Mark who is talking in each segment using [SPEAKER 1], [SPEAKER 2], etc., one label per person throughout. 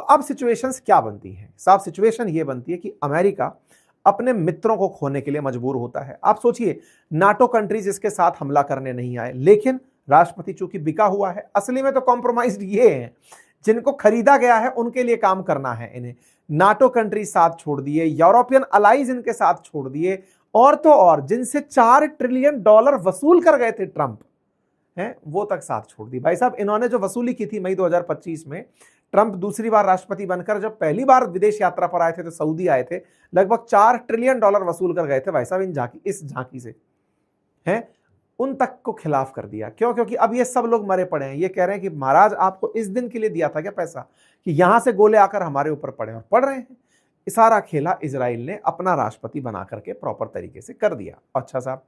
[SPEAKER 1] अब सिचुएशंस क्या बनती हैं? साफ सिचुएशन ये बनती है कि अमेरिका अपने मित्रों को खोने के लिए मजबूर होता है। आप सोचिए, नाटो कंट्रीज इसके साथ हमला करने नहीं आए, लेकिन राष्ट्रपति चूंकि बिका हुआ है, असली में तो कॉम्प्रोमाइज्ड ये हैं जिनको खरीदा गया है, उनके लिए काम करना है इन्हें। नाटो कंट्रीज साथ छोड़ दिए, यूरोपियन अलाइज इनके साथ छोड़ दिए, और तो और जिनसे $4 ट्रिलियन वसूल कर गए थे ट्रंप हैं, वो तक साथ छोड़ दी। भाई साहब, इन्होंने जो वसूली की थी मई 2025 में, ट्रंप दूसरी बार राष्ट्रपति बनकर जब पहली बार विदेश यात्रा पर आए थे तो सऊदी आए थे, लगभग $4 ट्रिलियन वसूल कर गए थे भाई साहब इस झांकी से, हैं, उन तक को खिलाफ कर दिया। क्यों? क्योंकि अब ये सब लोग मरे पड़े हैं। ये कह रहे हैं कि महाराज आपको इस दिन के लिए दिया था क्या पैसा कि यहां से गोले आकर हमारे ऊपर पड़े, और पड़ रहे हैं। सारा खेला इजराइल ने अपना राष्ट्रपति बना करके प्रॉपर तरीके से कर दिया। अच्छा साहब,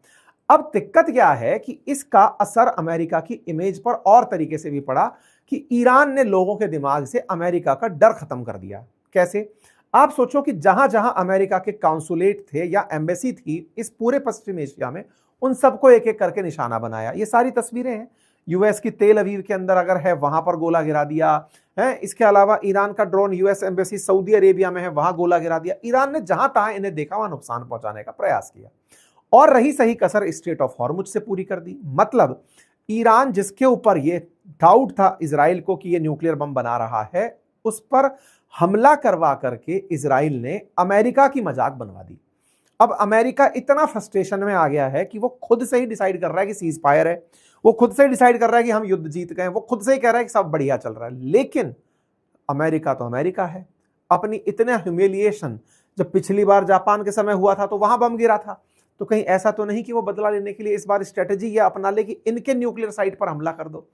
[SPEAKER 1] अब दिक्कत क्या है कि इसका असर अमेरिका की इमेज पर और तरीके से भी पड़ा कि ईरान ने लोगों के दिमाग से अमेरिका का डर खत्म कर दिया। कैसे? आप सोचो कि जहां जहां अमेरिका के काउंसुलेट थे या एम्बेसी थी इस पूरे पश्चिम एशिया में, उन सबको एक एक करके निशाना बनाया। ये सारी तस्वीरें हैं। यूएस की तेल अवीव के अंदर अगर है, वहां पर गोला गिरा दिया है। इसके अलावा ईरान का drone US embassy Saudi Arabia में है, वहां गोला गिरा दिया। ईरान ने जहां तहां इन्हें देखा वहां नुकसान पहुंचाने का प्रयास किया, और रही सही कसर स्ट्रेट ऑफ हॉर्मुज से पूरी कर दी। मतलब ईरान, जिसके ऊपर ये डाउट था इजराइल को कि ये न्यूक्लियर बम बना रहा है, उस पर हमला करवा करके इजराइल ने अमेरिका की मजाक बनवा दी। अब अमेरिका इतना फ्रस्ट्रेशन में आ गया है कि वो खुद से ही डिसाइड कर रहा है कि सीज फायर है, वो खुद से ही डिसाइड कर रहा है कि हम युद्ध जीत गए, वो खुद से ही कह रहा है कि सब बढ़िया चल रहा है। लेकिन अमेरिका तो अमेरिका है। अपनी इतना ह्यूमिलिएशन जब पिछली बार जापान के समय हुआ था तो वहां बम गिरा था, तो कहीं ऐसा तो नहीं कि वो बदला लेने के लिए इस बार स्ट्रेटजी ये अपना ले कि इनके न्यूक्लियर साइट पर हमला कर दो।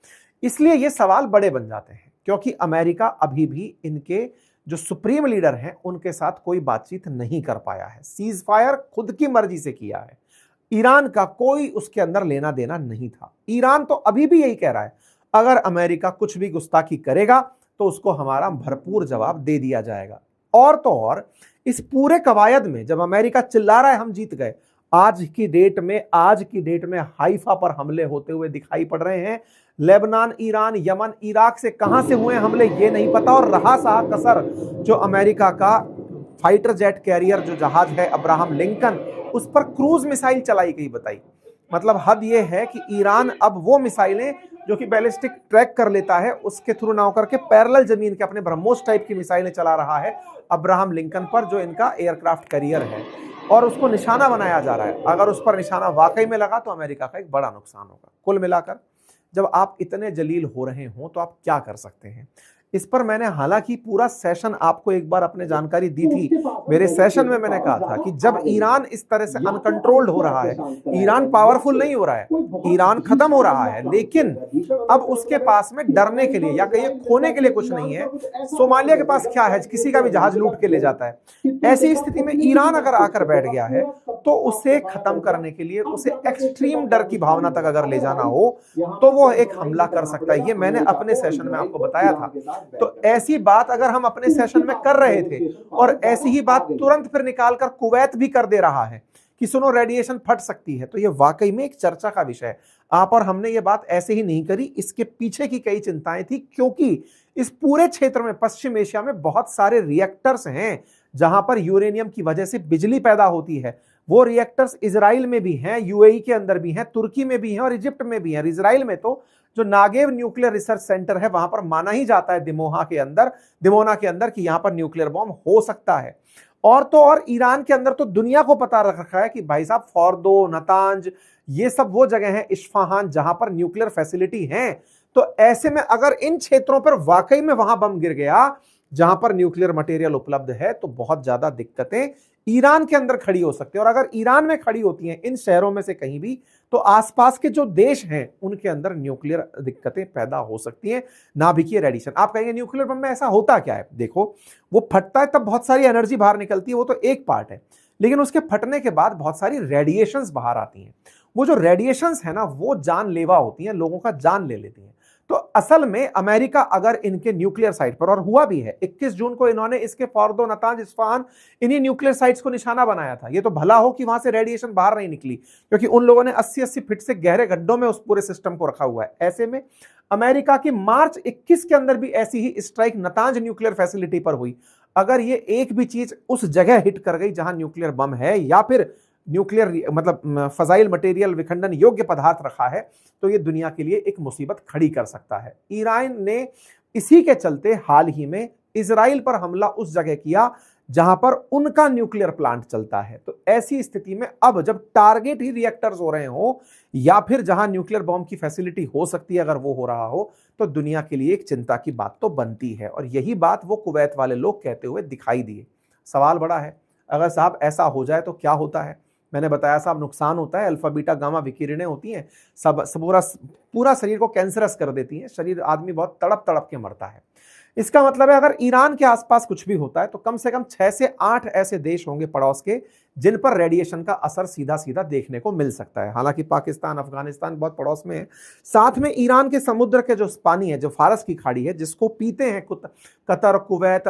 [SPEAKER 1] इसलिए ये सवाल बड़े बन जाते हैं, क्योंकि अमेरिका अभी भी इनके जो सुप्रीम लीडर हैं उनके साथ कोई बातचीत नहीं कर पाया है। सीज फायर खुद की मर्जी से किया है, ईरान का कोई उसके अंदर लेना देना नहीं था। ईरान तो अभी भी यही कह रहा है, अगर अमेरिका कुछ भी गुस्ताखी करेगा तो उसको हमारा भरपूर जवाब दे दिया जाएगा। और तो और इस पूरे कवायद में जब अमेरिका चिल्ला रहा है हम जीत गए, आज की डेट में हाइफा पर हमले होते हुए दिखाई पड़ रहे हैं। लेबनान, ईरान, यमन, इराक से कहां से हुए हमले ये नहीं पता। और रहा सहा कसर जो अमेरिका का फाइटर जेट कैरियर जो जहाज है अब्राहम लिंकन, उस पर क्रूज मिसाइल चलाई गई। बताई, मतलब हद ये है कि ईरान अब वो मिसाइलें जो कि बैलिस्टिक ट्रैक कर लेता है उसके थ्रू ना होकर के पैरेलल जमीन के अपने ब्रह्मोस टाइप की मिसाइलें चला रहा है अब्राहम लिंकन पर, जो इनका एयरक्राफ्ट कैरियर है, और उसको निशाना बनाया जा रहा है। अगर उस पर निशाना वाकई में लगा तो अमेरिका का एक बड़ा नुकसान होगा। कुल मिलाकर जब आप इतने जलील हो रहे हो तो आप क्या कर सकते हैं? इस पर मैंने हालांकि पूरा सेशन आपको एक बार अपने जानकारी दी थी। मेरे सेशन में मैंने कहा था कि जब ईरान इस तरह से अनकंट्रोल्ड हो रहा है, ईरान पावरफुल नहीं हो रहा है, ईरान खत्म हो रहा है, लेकिन अब उसके पास में डरने के लिए या कहीं खोने के लिए कुछ नहीं है। सोमालिया के पास क्या है? किसी का भी जहाज लूट के ले जाता है। ऐसी स्थिति में ईरान अगर आकर बैठ गया है तो उसे खत्म करने के लिए, उसे एक्सट्रीम डर की भावना तक अगर ले जाना हो तो वो एक हमला कर सकता है। ये मैंने अपने सेशन में आपको बताया था। तो ऐसी बात अगर हम अपने सेशन में कर रहे थे और ऐसी ही बात तुरंत फिर निकालकर कुवैत भी कर दे रहा है कि सुनो रेडिएशन फट सकती है, तो ये वाकई में एक चर्चा का विषय है। आप और हमने ये बात ऐसे ही नहीं करी, इसके पीछे की कई चिंताएं थी, क्योंकि इस पूरे क्षेत्र में पश्चिम एशिया में बहुत सारे रिएक्टर्स हैं जहां पर यूरेनियम की वजह से बिजली पैदा होती है। वो रिएक्टर्स इजराइल में भी हैं, यूएई के अंदर भी हैं, तुर्की में भी हैं और इजिप्ट में भी हैं। इजराइल में तो जो नागेव न्यूक्लियर रिसर्च सेंटर है वहां पर माना ही जाता है दिमोना के अंदर कि यहां पर न्यूक्लियर बॉम्ब हो सकता है। और तो और ईरान के अंदर तो दुनिया को पता रख रखा है कि भाई साहब फॉर्दो, नतांज, ये सब वो जगह है, इस्फहान, जहां पर न्यूक्लियर फैसिलिटी है। तो ऐसे में अगर इन क्षेत्रों पर वाकई में वहां बम गिर गया जहां पर न्यूक्लियर मटेरियल उपलब्ध है तो बहुत ज्यादा दिक्कतें ईरान के अंदर खड़ी हो सकती है। और अगर ईरान में खड़ी होती हैं इन शहरों में से कहीं भी, तो आसपास के जो देश हैं उनके अंदर न्यूक्लियर दिक्कतें पैदा हो सकती हैं, नाभिकीय रेडिएशन। आप कहेंगे न्यूक्लियर बम में ऐसा होता क्या है? देखो, वो फटता है तब बहुत सारी एनर्जी बाहर निकलती है, वो तो एक पार्ट है, लेकिन उसके फटने के बाद बहुत सारी रेडिएशंस बाहर आती हैं। वो जो रेडिएशंस है ना, वो जानलेवा होती हैं, लोगों का जान ले लेती हैं। तो असल में अमेरिका अगर इनके न्यूक्लियर साइट पर, और हुआ भी है, 21 जून को इन्होंने इसके फॉर्दो, नतांज, इस्फहान, इन्हीं न्यूक्लियर साइट्स को निशाना बनाया था। ये तो भला हो कि वहां से रेडिएशन बाहर नहीं निकली, क्योंकि उन लोगों ने 80-80 फीट से गहरे गड्ढों में उस पूरे सिस्टम को रखा हुआ है। ऐसे में अमेरिका की मार्च 21 के अंदर भी ऐसी ही स्ट्राइक नतांज न्यूक्लियर फैसिलिटी पर हुई। अगर ये एक भी चीज उस जगह हिट कर गई जहां न्यूक्लियर बम है या फिर न्यूक्लियर मतलब फजाइल मटेरियल, विखंडन योग्य पदार्थ रखा है, तो ये दुनिया के लिए एक मुसीबत खड़ी कर सकता है। ईरान ने इसी के चलते हाल ही में इजराइल पर हमला उस जगह किया जहां पर उनका न्यूक्लियर प्लांट चलता है। तो ऐसी स्थिति में अब जब टारगेट ही रिएक्टर्स हो रहे हो या फिर जहां न्यूक्लियर बॉम्ब की फैसिलिटी हो सकती है, अगर वो हो रहा हो, तो दुनिया के लिए एक चिंता की बात तो बनती है। और यही बात वो कुवैत वाले लोग कहते हुए दिखाई दिए। सवाल बड़ा है, अगर साहब ऐसा हो जाए तो क्या होता है? मैंने बताया साहब, नुकसान होता है, अल्फा बीटा गामा विकिरणें होती हैं, सब पूरा शरीर को कैंसरस कर देती हैं, शरीर आदमी बहुत तड़प तड़प के मरता है। इसका मतलब है अगर ईरान के आसपास कुछ भी होता है तो कम से कम 6 से 8 ऐसे देश होंगे पड़ोस के जिन पर रेडिएशन का असर सीधा सीधा देखने को मिल सकता है। हालांकि पाकिस्तान, अफगानिस्तान बहुत पड़ोस में है, साथ में ईरान के समुद्र के जो पानी है, जो फारस की खाड़ी है, जिसको पीते हैं कतर, कुवैत,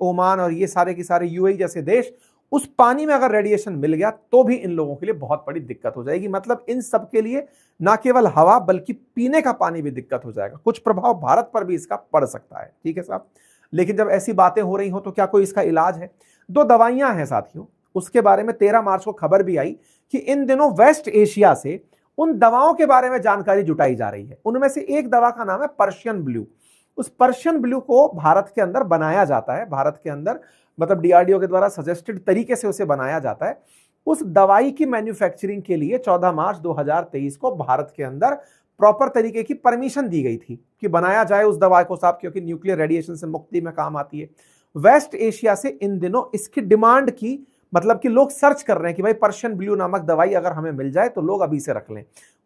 [SPEAKER 1] ओमान और ये सारे के सारे यूएई जैसे देश, उस पानी में अगर रेडिएशन मिल गया तो भी इन लोगों के लिए बहुत बड़ी दिक्कत हो जाएगी। मतलब इन सब के लिए ना केवल हवा बल्कि पीने का पानी भी दिक्कत हो जाएगा। कुछ प्रभाव भारत पर भी इसका पड़ सकता है, ठीक है साहब। लेकिन जब ऐसी बातें हो रही हो तो क्या कोई इसका इलाज है? 2 दवाइयां हैं साथियों, उसके बारे में 13 मार्च को खबर भी आई कि इन दिनों वेस्ट एशिया से उन दवाओं के बारे में जानकारी जुटाई जा रही है। उनमें से एक दवा का नाम है पर्शियन ब्लू। उस पर्शियन ब्लू को भारत के अंदर बनाया जाता है, भारत के अंदर मतलब डीआरडीओ के द्वारा सजेस्टेड तरीके से उसे बनाया जाता है। उस दवाई की मैन्युफैक्चरिंग के लिए 14 मार्च 2023 को भारत के अंदर प्रॉपर तरीके की परमिशन दी गई थी कि बनाया जाए उस दवाई को साहब, क्योंकि न्यूक्लियर रेडिएशन से मुक्ति में काम आती है। वेस्ट एशिया से इन दिनों इसकी डिमांड की, मतलब कि लोग सर्च कर रहे हैं कि भाई पर्शियन ब्लू नामक दवाई अगर हमें मिल जाए तो लोग अभी से रख लें।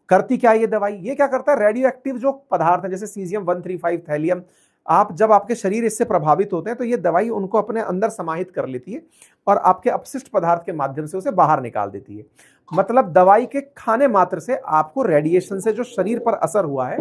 [SPEAKER 1] करती क्या ये दवाई? ये क्या करता है, रेडियो एक्टिव जो पदार्थ है जैसे सीजियम 135, थैलियम, आप जब आपके शरीर इससे प्रभावित होते हैं तो ये दवाई उनको अपने अंदर समाहित कर लेती है और आपके अपशिष्ट पदार्थ के माध्यम से उसे बाहर निकाल देती है। मतलब दवाई के खाने मात्र से आपको रेडिएशन से जो शरीर पर असर हुआ है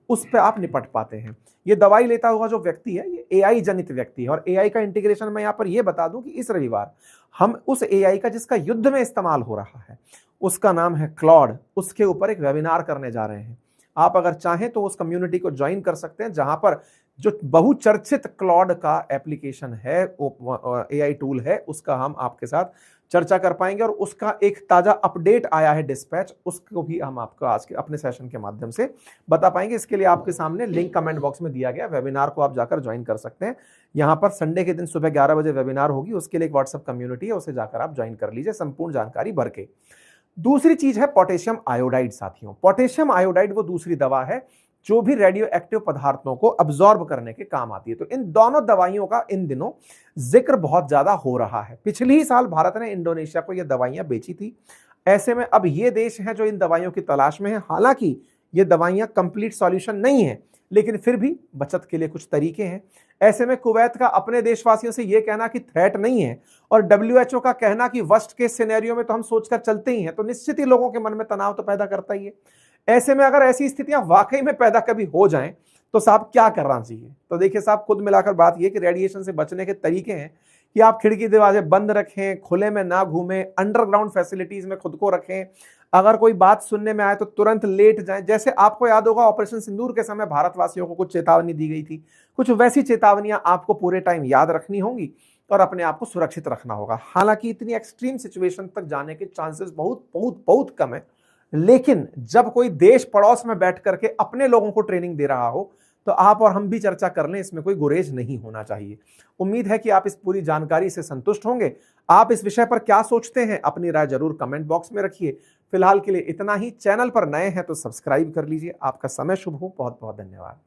[SPEAKER 1] उस पर आप निपट पाते हैं। ये दवाई लेता हुआ जो व्यक्ति है ये एआई जनित व्यक्ति है। और एआई का इंटीग्रेशन मैं यहाँ पर ये बता दूं कि इस रविवार हम उस एआई का जिसका युद्ध में इस्तेमाल हो रहा है, उसका नाम है क्लॉड, उसके ऊपर एक वेबिनार करने जा रहे हैं। आप अगर चाहें तो उस कम्युनिटी को ज्वाइन कर सकते हैं, जहां पर जो बहुचर्चित क्लॉड का एप्लीकेशन है, एआई टूल है, उसका हम आपके साथ चर्चा कर पाएंगे। और उसका एक ताजा अपडेट आया है डिस्पैच, उसको भी हम आपको आज के अपने सेशन के माध्यम से बता पाएंगे। इसके लिए आपके सामने लिंक कमेंट बॉक्स में दिया गया, वेबिनार को आप जाकर ज्वाइन कर सकते हैं। यहाँ पर संडे के दिन सुबह 11 बजे वेबिनार होगी, उसके लिए एक व्हाट्सएप कम्युनिटी है, उसे जाकर आप ज्वाइन कर लीजिए संपूर्ण जानकारी भर के। दूसरी चीज है पोटेशियम आयोडाइड साथियों। पोटेशियम आयोडाइड वो दूसरी दवा है जो भी रेडियो एक्टिव पदार्थों को अब्सॉर्ब करने के काम आती है। तो इन दोनों दवाइयों का इन दिनों जिक्र बहुत ज्यादा हो रहा है। पिछले ही साल भारत ने इंडोनेशिया को ये दवाइयां बेची थी। ऐसे में अब ये देश हैं जो इन दवाइयों की तलाश में है। हालांकि ये दवाइयां कंप्लीट सॉल्यूशन नहीं है, लेकिन फिर भी बचत के लिए कुछ तरीके हैं। ऐसे में कुवैत का अपने देशवासियों से यह कहना कि थ्रेट नहीं है और डब्ल्यूएचओ का कहना कि वर्स्ट केस सिनेरियो में तो हम सोचकर चलते ही हैं, तो निश्चित ही लोगों के मन में तनाव तो पैदा करता ही है। ऐसे में अगर ऐसी स्थितियां वाकई में पैदा कभी हो जाएं तो साहब क्या करना चाहिए? तो देखिए साहब, खुद मिलाकर बात यह कि रेडिएशन से बचने के तरीके हैं कि आप खिड़की दरवाजे बंद रखें, खुले में ना घूमें, अंडरग्राउंड फैसिलिटीज में खुद को रखें। अगर कोई बात सुनने में आए तो तुरंत लेट जाएं। जैसे आपको याद होगा ऑपरेशन सिंदूर के समय भारतवासियों को कुछ चेतावनी दी गई थी, कुछ वैसी चेतावनियां आपको पूरे टाइम याद रखनी होंगी और अपने आप को सुरक्षित रखना होगा। हालांकि इतनी एक्सट्रीम सिचुएशन तक जाने के चांसेस बहुत बहुत बहुत कम है, लेकिन जब कोई देश पड़ोस में बैठ करके अपने लोगों को ट्रेनिंग दे रहा हो तो आप और हम भी चर्चा कर लें, इसमें कोई गुरेज नहीं होना चाहिए। उम्मीद है कि आप इस पूरी जानकारी से संतुष्ट होंगे। आप इस विषय पर क्या सोचते हैं, अपनी राय जरूर कमेंट बॉक्स में रखिए। फिलहाल के लिए इतना ही। चैनल पर नए हैं तो सब्सक्राइब कर लीजिए। आपका समय शुभ हो। बहुत बहुत धन्यवाद।